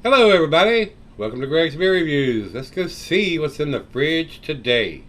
Hello everybody, welcome to Gregsbeerreviews. Let's go see what's in the fridge today.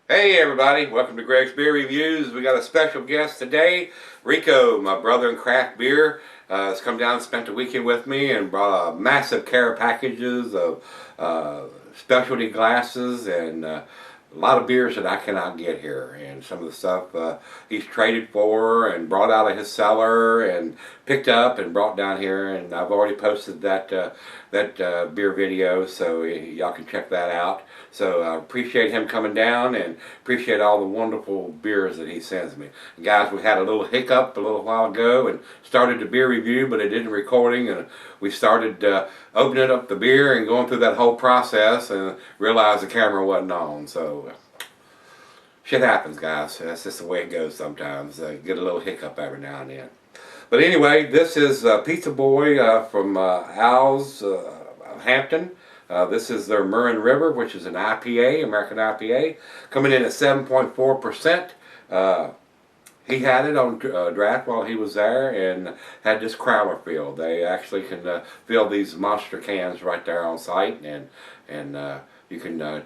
Hey everybody, welcome to Gregsbeerreviews. We got a special guest today, Rico, my brother in craft beer. Has come down and spent the weekend with me and brought a massive care packages of specialty glasses and a lot of beers that I cannot get here, and some of the stuff he's traded for and brought out of his cellar and picked up and brought down here, and I've already posted that beer video, so y'all can check that out. So I appreciate him coming down and appreciate all the wonderful beers that he sends me. And guys, we had a little hiccup a little while ago and started the beer review, but it didn't recording, and we started opening up the beer and going through that whole process and realized the camera wasn't on. So shit happens, guys. That's just the way it goes sometimes. Get a little hiccup every now and then. But anyway, this is Pizza Boy from Al's Hampden. This is their Murren River, which is an IPA, American IPA, coming in at 7.4%. He had it on draft while he was there and had this crowler filled. They actually can fill these monster cans right there on site, and you can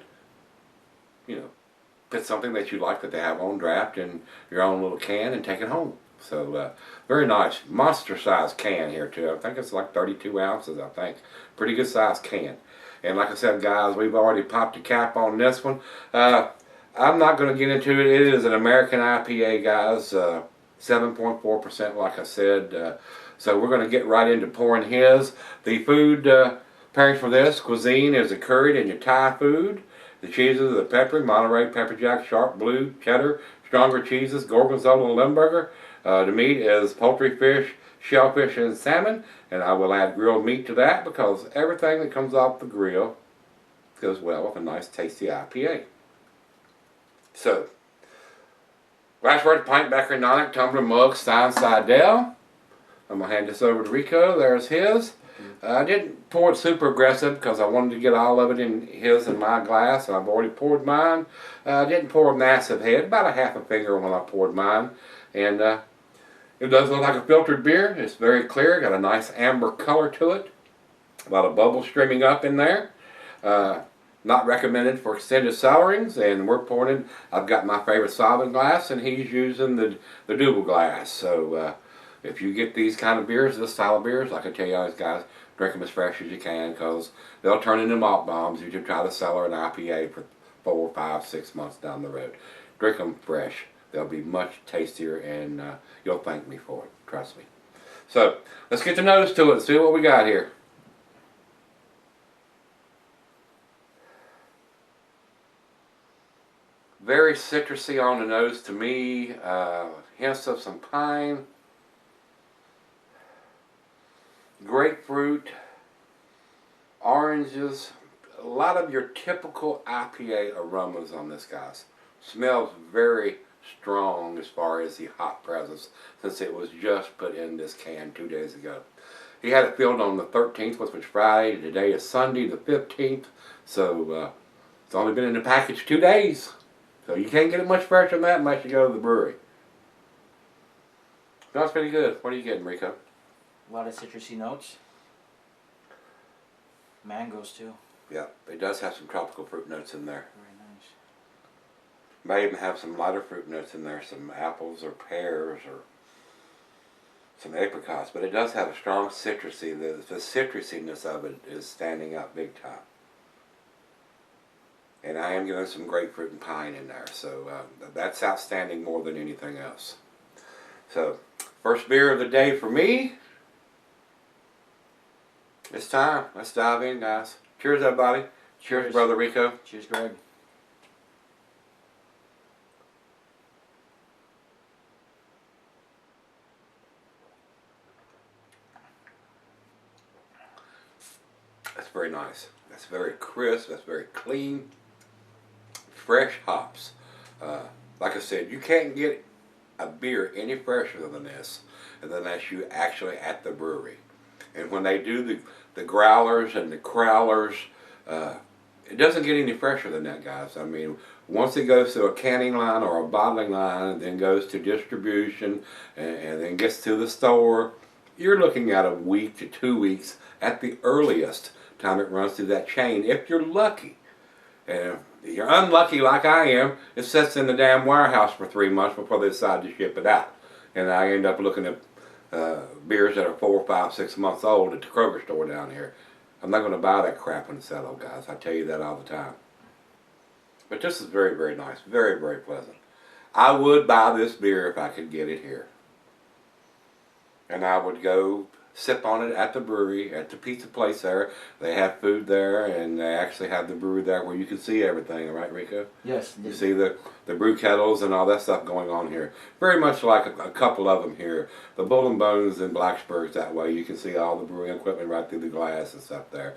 put something that you like that they have on draft in your own little can and take it home. So very nice, monster size can here too. I think it's like 32 ounces. I think pretty good size can. And like I said, guys, we've already popped the cap on this one. I'm not going to get into it. It is an American IPA, guys. 7.4%, like I said. So we're going to get right into pouring his. The food pairings for this cuisine is a curried and your Thai food. The cheeses are the peppery, Monterey, pepper jack, sharp blue, cheddar, stronger cheeses, gorgonzola, and limburger. The meat is poultry, fish, shellfish, and salmon, and I will add grilled meat to that because everything that comes off the grill goes well with a nice tasty IPA. So, glassware, pint, becker, nonic, tumbler, mug, stein, side down. I'm going to hand this over to Rico. There's his. I didn't pour it super aggressive because I wanted to get all of it in his and my glass, and I've already poured mine. I didn't pour a massive head, about a half a finger when I poured mine, and it does look like a filtered beer. It's very clear, got a nice amber color to it, a lot of bubbles streaming up in there. Not recommended for extended cellarings, and we're pouring it. I've got my favorite solvent glass, and he's using the double glass. So if you get these kind of beers, this style of beers, like I tell you guys, drink them as fresh as you can because they'll turn into malt bombs if you try to cellar an IPA for 4, 5, 6 months down the road. Drink them fresh. They'll be much tastier, and you'll thank me for it. Trust me. So let's get the nose to it and see what we got here. Very citrusy on the nose to me. Hints of some pine, grapefruit, oranges. A lot of your typical IPA aromas on this, guys. Smells very strong as far as the hop presence since it was just put in this can 2 days ago. He had it filled on the 13th, which was Friday. Today is Sunday the 15th. So it's only been in the package 2 days. So you can't get it much fresher than that unless you go to the brewery. Smells pretty good. What are you getting, Rico? A lot of citrusy notes. Mangoes too. Yeah, it does have some tropical fruit notes in there. Very nice. May even have some lighter fruit notes in there, some apples or pears or some apricots, but it does have a strong citrusy. The citrusiness of it is standing out big time. And I am getting some grapefruit and pine in there, so that's outstanding more than anything else. So, first beer of the day for me. It's time. Let's dive in, guys. Cheers, everybody. Cheers, Brother Rico. Cheers, Greg. That's very nice. That's very crisp. That's very clean. Fresh hops. Like I said, you can't get a beer any fresher than this unless you actually at the brewery. And when they do the growlers and the crowlers, it doesn't get any fresher than that, guys. I mean, once it goes through a canning line or a bottling line, and then goes to distribution, and then gets to the store, you're looking at a week to 2 weeks at the earliest time it runs through that chain, if you're lucky. And if you're unlucky like I am, it sits in the damn warehouse for 3 months before they decide to ship it out. And I end up looking at beers that are 4, 5, 6 months old at the Kroger store down here. I'm not going to buy that crap in the cellar, guys. I tell you that all the time. But this is very, very nice. Very, very pleasant. I would buy this beer if I could get it here. And I would go sip on it at the brewery, at the pizza place there. They have food there, and they actually have the brewery there where you can see everything, right, Rico? Yes. You see the brew kettles and all that stuff going on here. Very much like a couple of them here. The Bull and Bones and Blacksburg's that way. You can see all the brewing equipment right through the glass and stuff there.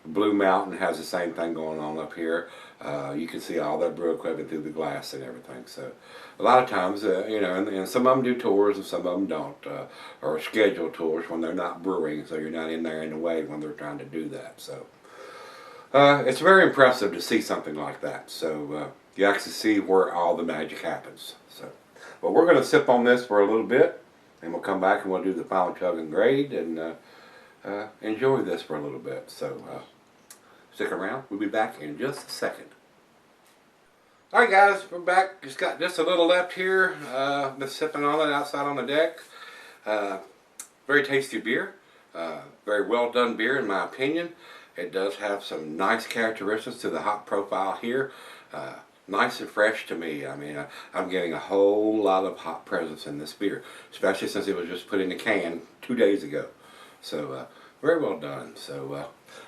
Blue Mountain has the same thing going on up here. You can see all that brew equipment through the glass and everything. So a lot of times, you know, and some of them do tours and some of them don't, or scheduled tours when they're not brewing, so you're not in there in the way when they're trying to do that. So it's very impressive to see something like that. So you actually see where all the magic happens. So, but we're going to sip on this for a little bit, and we'll come back and we'll do the final chug and grade and enjoy this for a little bit. So stick around. We'll be back in just a second. Alright guys, we're back. Just got just a little left here. Been sipping on it outside on the deck. Very tasty beer. Very well done beer in my opinion. It does have some nice characteristics to the hop profile here. Nice and fresh to me. I mean, I'm getting a whole lot of hop presence in this beer, especially since it was just put in a can 2 days ago. So very well done. So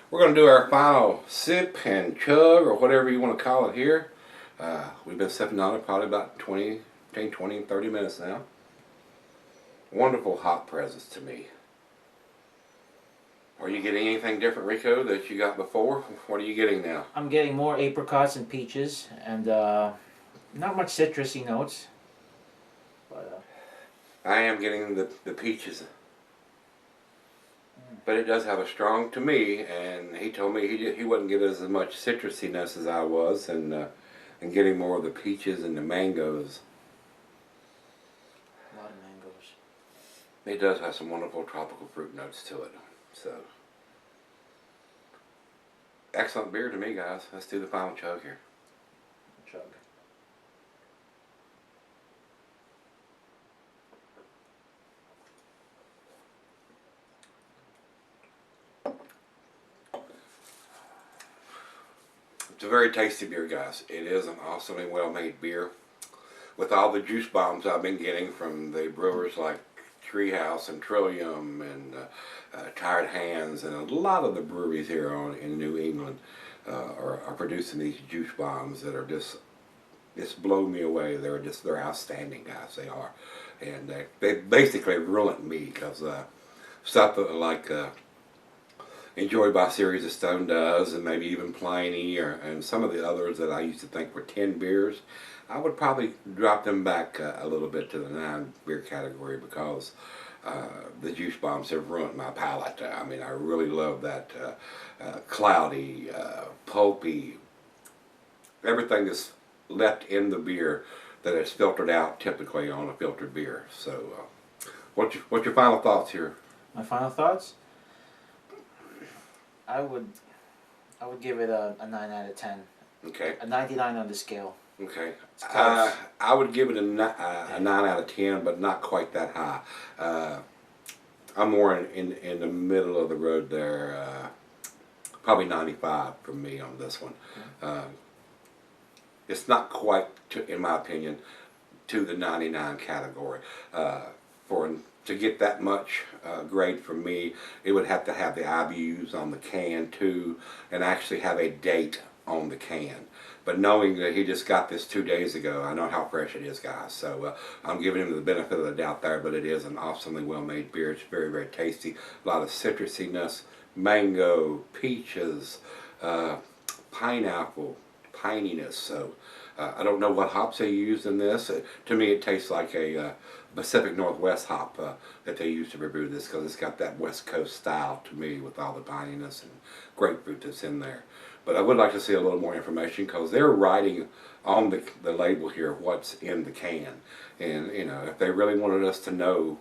we're going to do our final sip and chug, or whatever you want to call it here. We've been sipping on it probably about 20, 30 minutes now. Wonderful hop presence to me. Are you getting anything different, Rico, that you got before? What are you getting now? I'm getting more apricots and peaches, and not much citrusy notes. But I am getting the peaches. But it does have a strong to me, and he told me he wouldn't get as much citrusiness as I was, and getting more of the peaches and the mangoes. a lot of mangoes. It does have some wonderful tropical fruit notes to it. So, excellent beer to me, guys. Let's do the final chug here. Chug. It's a very tasty beer, guys. It is an awesomely well-made beer. With all the juice bombs I've been getting from the brewers like Treehouse and Trillium and Tired Hands, and a lot of the breweries here in New England are producing these juice bombs that are just blow me away. They're outstanding, guys. They are, and they basically ruined me because stuff like enjoyed by Series of Stone does, and maybe even Pliny, and some of the others that I used to think were 10 beers, I would probably drop them back a little bit to the 9 beer category, because the juice bombs have ruined my palate. I mean, I really love that cloudy, pulpy, everything that's left in the beer that is filtered out typically on a filtered beer. So what's your final thoughts here? My final thoughts? I would give it a 9 out of 10. Okay. A 99 on the scale. Okay. It's close. I would give it a 9 out of 10, but not quite that high. I'm more in the middle of the road there. probably 95 from me on this one. It's not quite, in my opinion, to the 99 category. To get that much grade from me, it would have to have the IBUs on the can too, and actually have a date on the can. But knowing that he just got this 2 days ago, I know how fresh it is, guys. So I'm giving him the benefit of the doubt there, but it is an awesomely well-made beer. It's very, very tasty. A lot of citrusiness, mango, peaches, pineapple, pininess. So I don't know what hops they used in this. To me, it tastes like a Pacific Northwest hop that they used to brew this, because it's got that West Coast style to me with all the pininess and grapefruit that's in there. But I would like to see a little more information, because they're writing on the label here what's in the can. And, you know, if they really wanted us to know,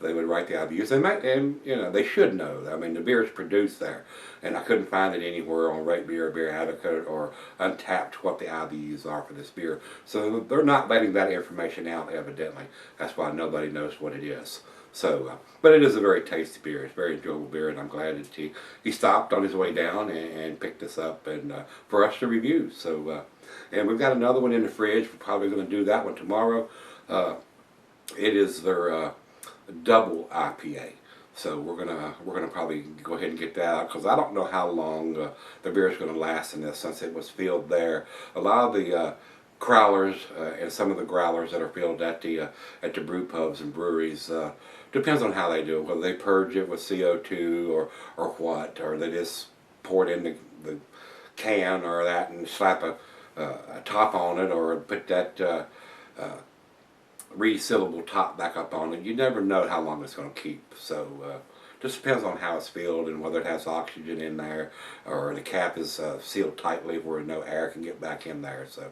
they would write the IBUs. They might, and, you know, they should know. I mean, the beer is produced there. And I couldn't find it anywhere on Rate Beer, Beer Advocate, or Untapped what the IBUs are for this beer. So they're not letting that information out, evidently. That's why nobody knows what it is. So, but it is a very tasty beer. It's a very enjoyable beer, and I'm glad that he stopped on his way down and picked this up and for us to review. So, and we've got another one in the fridge. We're probably going to do that one tomorrow. It is their double IPA. So we're gonna probably go ahead and get that out, because I don't know how long the beer is going to last in this, since it was filled there. A lot of the crowlers and some of the growlers that are filled at the brew pubs and breweries, depends on how they do it, whether they purge it with CO2 or what, or they just pour it in the can or that and slap a top on it, or put that resealable top back up on it. You never know how long it's going to keep. So just depends on how it's filled and whether it has oxygen in there, or the cap is sealed tightly where no air can get back in there. So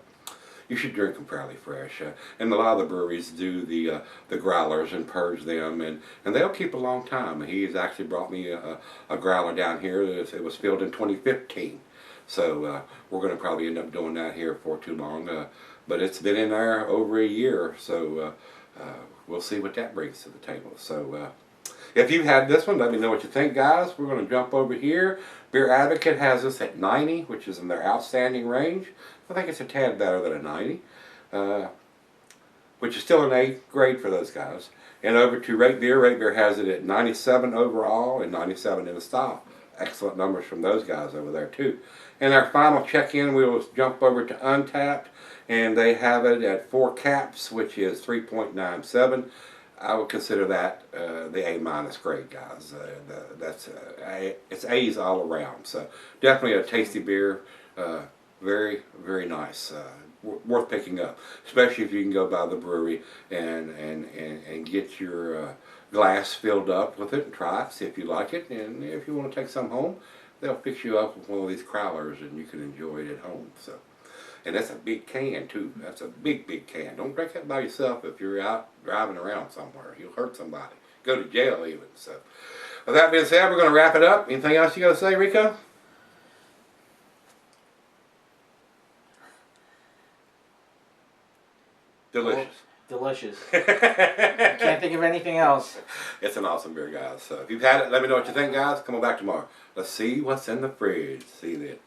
you should drink them fairly fresh. And a lot of the breweries do the growlers and purge them, and they'll keep a long time. He's actually brought me a growler down here. It was filled in 2015. So we're going to probably end up doing that here for too long. But it's been in there over a year, so we'll see what that brings to the table. So if you've had this one, let me know what you think, guys. We're going to jump over here. Beer Advocate has this at 90, which is in their outstanding range. I think it's a tad better than a 90, which is still an A grade for those guys. And over to Rate Beer. Rate Beer has it at 97 overall and 97 in the style. Excellent numbers from those guys over there too. And our final check-in, we will jump over to Untapped, and they have it at 4 caps, which is 3.97. I would consider that the A- grade, guys. It's A's all around. So definitely a tasty beer. Very, very nice. Worth picking up, especially if you can go by the brewery and get your glass filled up with it and try it, see if you like it. And if you want to take some home, they'll fix you up with one of these crowlers and you can enjoy it at home. So, and that's a big can too. That's a big, big can. Don't drink that by yourself if you're out driving around somewhere. You'll hurt somebody. Go to jail even. So, with that being said, we're going to wrap it up. Anything else you got to say, Rico? Delicious. Delicious. Can't think of anything else. It's an awesome beer, guys. So if you've had it, let me know what you think, guys. Come on back tomorrow. Let's see what's in the fridge. See you then.